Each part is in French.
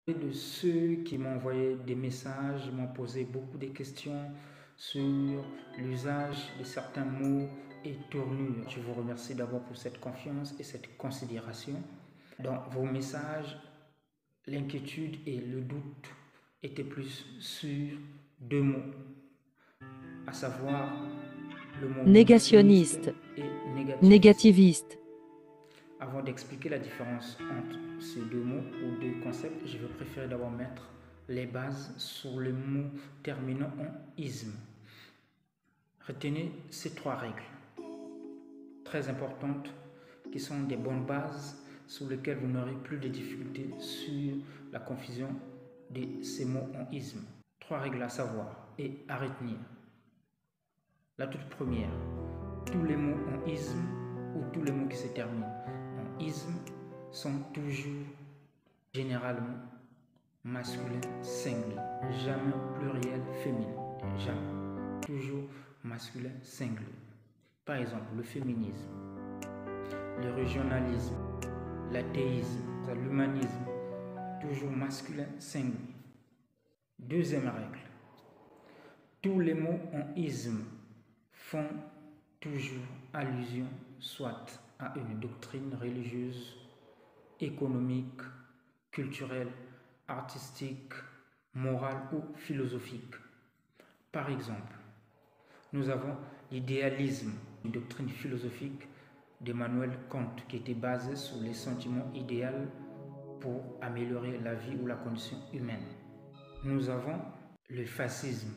De ceux qui m'ont envoyé des messages, m'ont posé beaucoup de questions sur l'usage de certains mots et tournures. Je vous remercie d'abord pour cette confiance et cette considération. Dans vos messages, l'inquiétude et le doute étaient plus sur deux mots, à savoir le mot négationniste et négativiste. Avant d'expliquer la différence entre ces deux mots ou deux concepts, je vais préférer d'abord mettre les bases sur le mot terminant en isme. Retenez ces trois règles très importantes qui sont des bonnes bases sur lesquelles vous n'aurez plus de difficultés sur la confusion de ces mots en isme. Trois règles à savoir et à retenir. La toute première, tous les mots en isme ou tous les mots qui se terminent en isme sont toujours généralement masculin singulier, jamais pluriel féminin, jamais, toujours masculin singulier. Par exemple, le féminisme, le régionalisme, l'athéisme, l'humanisme, toujours masculin singulier. Deuxième règle, tous les mots en isme font toujours allusion soit à une doctrine religieuse, économique, culturelle, artistique, morale ou philosophique. Par exemple, nous avons l'idéalisme, une doctrine philosophique d'Emmanuel Kant qui était basée sur les sentiments idéaux pour améliorer la vie ou la condition humaine. Nous avons le fascisme,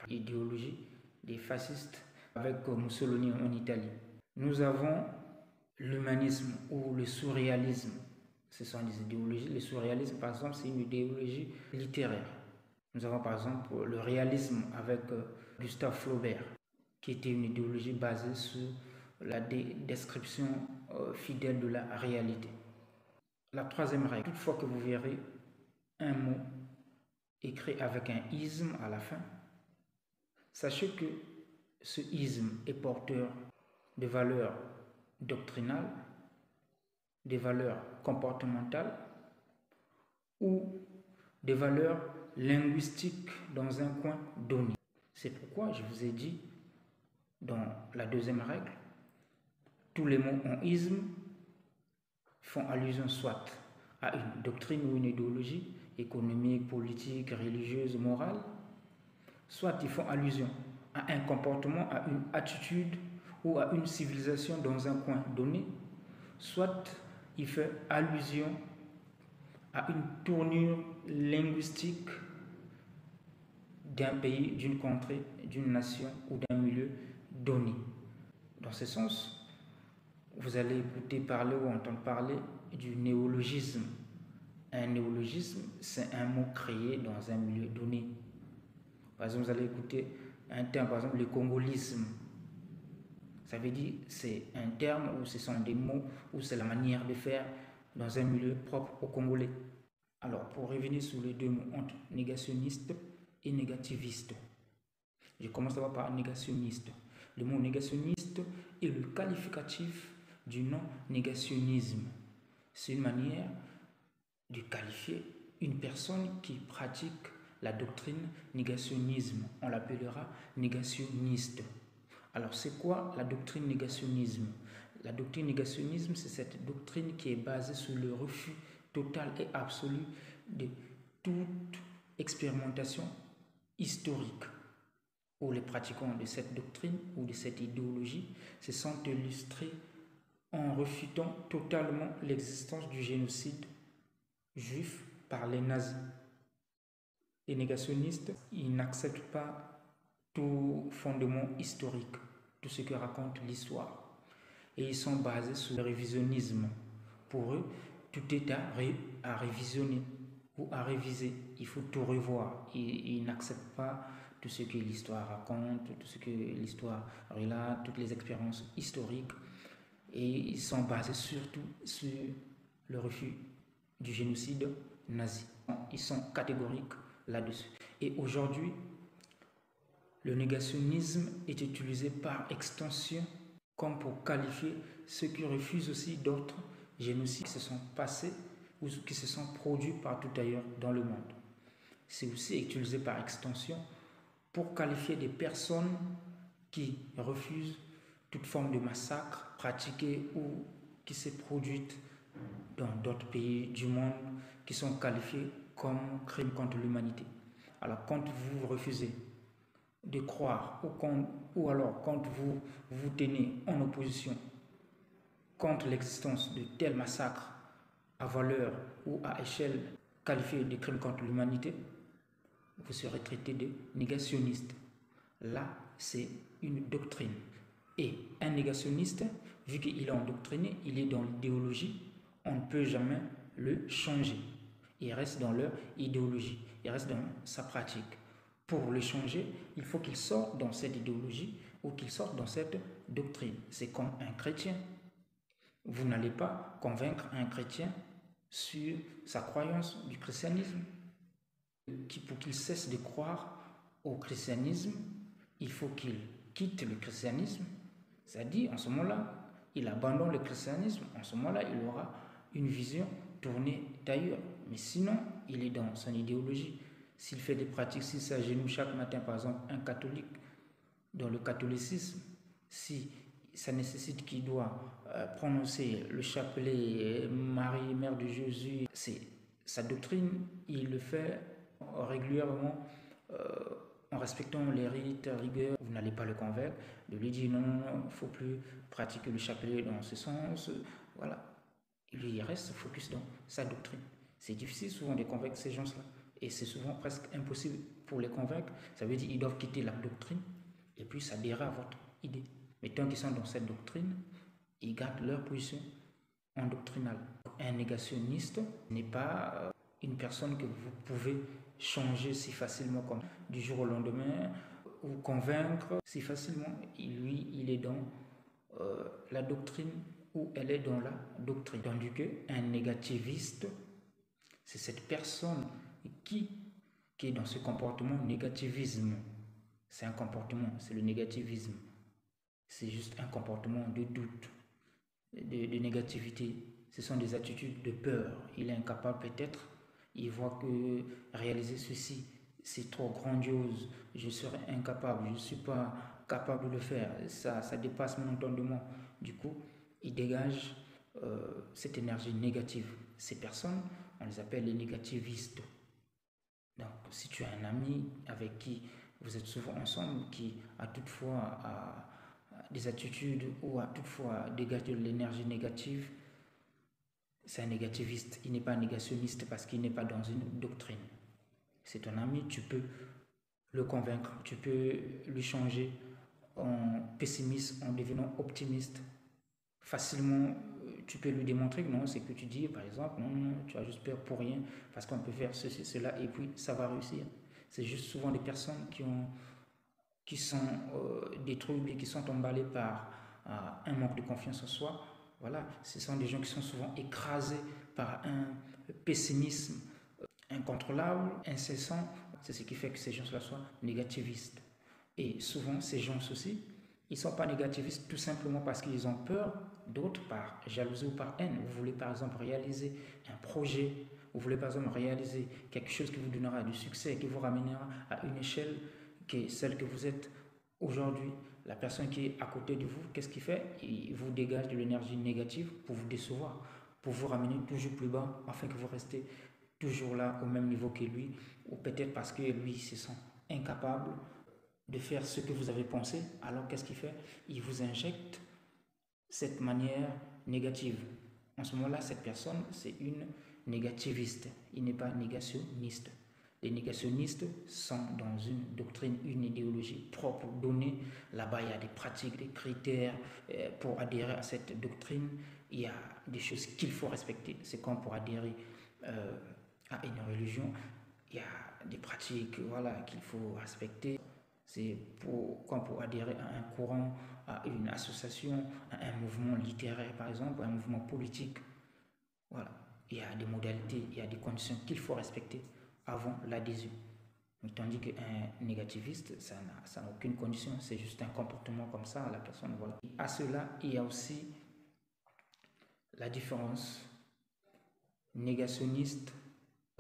idéologie des fascistes avec Mussolini en Italie. Nous avons l'humanisme ou le surréalisme. Ce sont des idéologies. Le surréalisme, par exemple, c'est une idéologie littéraire. Nous avons par exemple le réalisme avec Gustave Flaubert, qui était une idéologie basée sur la description fidèle de la réalité. La troisième règle, toutefois que vous verrez un mot écrit avec un isme à la fin, sachez que ce isme est porteur de valeurs doctrinales, des valeurs comportementales ou des valeurs linguistiques dans un coin donné. C'est pourquoi je vous ai dit dans la deuxième règle, tous les mots en isme font allusion soit à une doctrine ou une idéologie économique, politique, religieuse, morale, soit ils font allusion à un comportement, à une attitude ou à une civilisation dans un coin donné, soit il fait allusion à une tournure linguistique d'un pays, d'une contrée, d'une nation ou d'un milieu donné. Dans ce sens, vous allez écouter parler ou entendre parler du néologisme. Un néologisme, c'est un mot créé dans un milieu donné. Par exemple, vous allez écouter un terme, par exemple le congolisme. Ça veut dire c'est un terme où ce sont des mots, où c'est la manière de faire dans un milieu propre aux Congolais. Alors, pour revenir sur les deux mots entre négationniste et négativiste, je commence d'abord par négationniste. Le mot négationniste est le qualificatif du non-négationnisme. C'est une manière de qualifier une personne qui pratique la doctrine négationnisme. On l'appellera négationniste. Alors, c'est quoi la doctrine négationnisme? La doctrine négationnisme, c'est cette doctrine qui est basée sur le refus total et absolu de toute expérimentation historique, où les pratiquants de cette doctrine ou de cette idéologie se sont illustrés en refutant totalement l'existence du génocide juif par les nazis. Les négationnistes, ils n'acceptent pas tout fondement historique, tout ce que raconte l'histoire. Et ils sont basés sur le révisionnisme. Pour eux, tout est à révisionner ou à réviser. Il faut tout revoir. Ils n'acceptent pas tout ce que l'histoire raconte, tout ce que l'histoire relate, toutes les expériences historiques. Et ils sont basés surtout sur le refus du génocide nazi. Ils sont catégoriques là-dessus. Et aujourd'hui, le négationnisme est utilisé par extension comme pour qualifier ceux qui refusent aussi d'autres génocides qui se sont passés ou qui se sont produits partout ailleurs dans le monde. C'est aussi utilisé par extension pour qualifier des personnes qui refusent toute forme de massacre pratiquée ou qui s'est produite dans d'autres pays du monde qui sont qualifiés comme crimes contre l'humanité. Alors quand vous refusez de croire ou alors quand vous vous tenez en opposition contre l'existence de tels massacres à valeur ou à échelle qualifiée de crimes contre l'humanité, vous serez traité de négationniste. Là, c'est une doctrine. Et un négationniste, vu qu'il est endoctriné, il est dans l'idéologie, on ne peut jamais le changer. Il reste dans leur idéologie, il reste dans sa pratique. Pour le changer, il faut qu'il sorte dans cette idéologie ou qu'il sorte dans cette doctrine. C'est comme un chrétien. Vous n'allez pas convaincre un chrétien sur sa croyance du christianisme. Pour qu'il cesse de croire au christianisme, il faut qu'il quitte le christianisme. C'est-à-dire, en ce moment-là, il abandonne le christianisme. En ce moment-là, il aura une vision tournée d'ailleurs. Mais sinon, il est dans son idéologie. S'il fait des pratiques, s'il s'agenouille chaque matin, par exemple, un catholique, dans le catholicisme, si ça nécessite qu'il doit prononcer le chapelet Marie, Mère de Jésus, c'est sa doctrine, il le fait régulièrement en respectant les rites, rigueurs. Vous n'allez pas le convaincre de lui dire non, il ne faut plus pratiquer le chapelet dans ce sens. Voilà. Il reste focus dans sa doctrine. C'est difficile souvent de convaincre ces gens-là. Et c'est souvent presque impossible pour les convaincre. Ça veut dire qu'ils doivent quitter la doctrine et puis s'adhérer à votre idée. Mais tant qu'ils sont dans cette doctrine, ils gardent leur position endoctrinale. Un négationniste n'est pas une personne que vous pouvez changer si facilement comme du jour au lendemain ou convaincre si facilement. Lui, il est dans la doctrine ou elle est dans la doctrine. Tandis qu'un négativiste, c'est cette personne qui est dans ce comportement négativisme. C'est un comportement, c'est le négativisme. C'est juste un comportement de doute, de négativité. Ce sont des attitudes de peur. Il est incapable peut-être, il voit que réaliser ceci, c'est trop grandiose, je serai incapable, je ne suis pas capable de le faire, ça dépasse mon entendement. Du coup, il dégage cette énergie négative. Ces personnes, on les appelle les négativistes. Donc, si tu as un ami avec qui vous êtes souvent ensemble, qui a toutefois des attitudes ou a toutefois dégagé de l'énergie négative, c'est un négativiste. Il n'est pas négationniste parce qu'il n'est pas dans une doctrine. C'est ton ami, tu peux le convaincre, tu peux lui changer en pessimiste, en devenant optimiste. Facilement, tu peux lui démontrer que non, c'est que tu dis, par exemple, non, tu as juste peur pour rien, parce qu'on peut faire ceci, cela, et puis ça va réussir. C'est juste souvent des personnes qui sont détruites et qui sont emballées par un manque de confiance en soi. Voilà, ce sont des gens qui sont souvent écrasés par un pessimisme incontrôlable, incessant. C'est ce qui fait que ces gens-là soient négativistes. Et souvent, ces gens aussi, ils ne sont pas négativistes tout simplement parce qu'ils ont peur, d'autres par jalousie ou par haine. Vous voulez par exemple réaliser un projet, vous voulez par exemple réaliser quelque chose qui vous donnera du succès, qui vous ramènera à une échelle qui est celle que vous êtes aujourd'hui. La personne qui est à côté de vous, qu'est-ce qu'il fait? Il vous dégage de l'énergie négative pour vous décevoir, pour vous ramener toujours plus bas, afin que vous restez toujours là au même niveau que lui, ou peut-être parce que lui se sent incapable de faire ce que vous avez pensé. Alors qu'est-ce qu'il fait? Il vous injecte cette manière négative. En ce moment-là, cette personne, c'est une négativiste. Il n'est pas négationniste. Les négationnistes sont dans une doctrine, une idéologie propre donnée. Là-bas, il y a des pratiques, des critères. Pour adhérer à cette doctrine, il y a des choses qu'il faut respecter. C'est comme pour adhérer à une religion, il y a des pratiques qu'il faut respecter. C'est comme pour adhérer à un courant, à une association, à un mouvement littéraire par exemple, à un mouvement politique. Voilà. Il y a des modalités, il y a des conditions qu'il faut respecter avant l'adhésion. Tandis qu'un négativiste, ça n'a aucune condition, c'est juste un comportement comme ça à la personne. Voilà. À cela, il y a aussi la différence négationniste,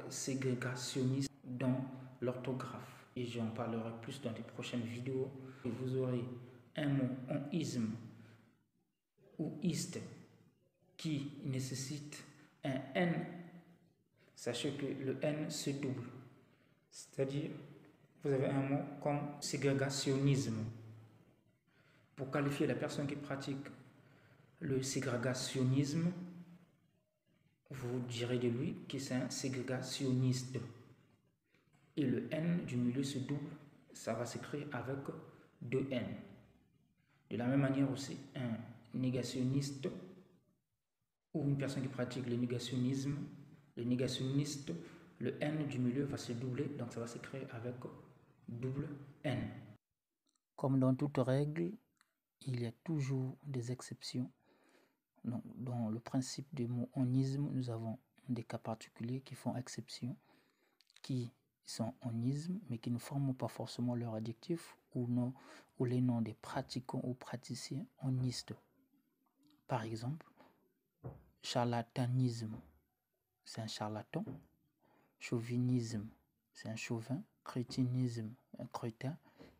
ségrégationniste dans l'orthographe. Et j'en parlerai plus dans les prochaines vidéos. Et vous aurez un mot en isme ou iste qui nécessite un N. Sachez que le N se double. C'est-à-dire, vous avez un mot comme ségrégationnisme. Pour qualifier la personne qui pratique le ségrégationnisme, vous direz de lui que c'est un ségrégationniste. Et le N du milieu se double, ça va s'écrire avec 2 N. De la même manière aussi, un négationniste ou une personne qui pratique le négationnisme, le négationniste, le N du milieu va se doubler, donc ça va s'écrire avec double N. Comme dans toute règle, il y a toujours des exceptions. Donc, dans le principe du mot onisme, nous avons des cas particuliers qui font exception, qui sont onisme, mais qui ne forment pas forcément leur adjectif ou les noms des pratiquants ou praticiens onistes. Par exemple, charlatanisme, c'est un charlatan. Chauvinisme, c'est un chauvin. Crétinisme, un crétin.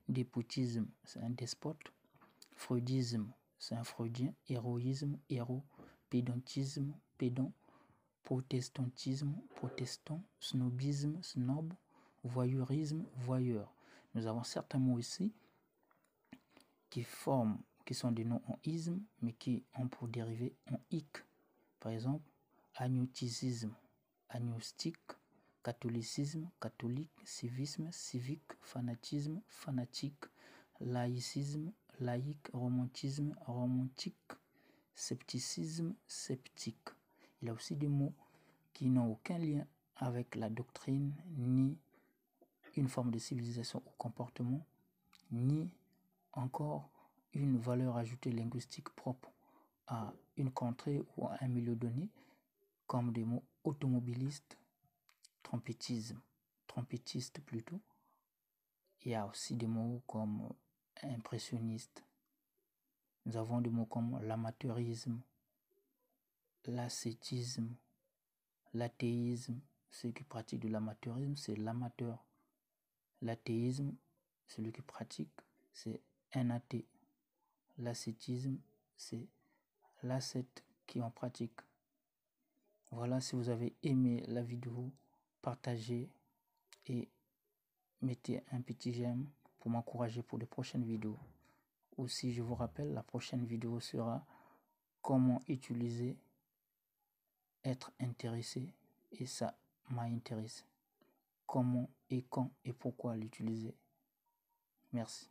Despotisme, c'est un despote. Freudisme, c'est un freudien. Héroïsme, héros. Pédantisme, pédant. Protestantisme, protestant. Snobisme, snob. Voyeurisme, voyeur. Nous avons certains mots ici qui sont des noms en isme, mais qui ont pour dérivé en ic. Par exemple, agnosticisme, agnostique. Catholicisme, catholique. Civisme, civique. Fanatisme, fanatique. Laïcisme, laïque. Romantisme, romantique. Scepticisme, sceptique. Il y a aussi des mots qui n'ont aucun lien avec la doctrine, ni une forme de civilisation ou comportement, ni encore une valeur ajoutée linguistique propre à une contrée ou à un milieu donné, comme des mots automobilistes, trompettiste plutôt. Il y a aussi des mots comme impressionniste. Nous avons des mots comme l'amateurisme, l'ascétisme, l'athéisme. Ceux qui pratiquent de l'amateurisme, c'est l'amateur. L'athéisme, celui qui pratique, c'est un athée. L'ascétisme, c'est l'ascète qui en pratique. Voilà, si vous avez aimé la vidéo, partagez et mettez un petit j'aime pour m'encourager pour de prochaines vidéos. Aussi, je vous rappelle, la prochaine vidéo sera comment utiliser être intéressé, et ça m'a intéressé. Comment et quand et pourquoi l'utiliser. Merci.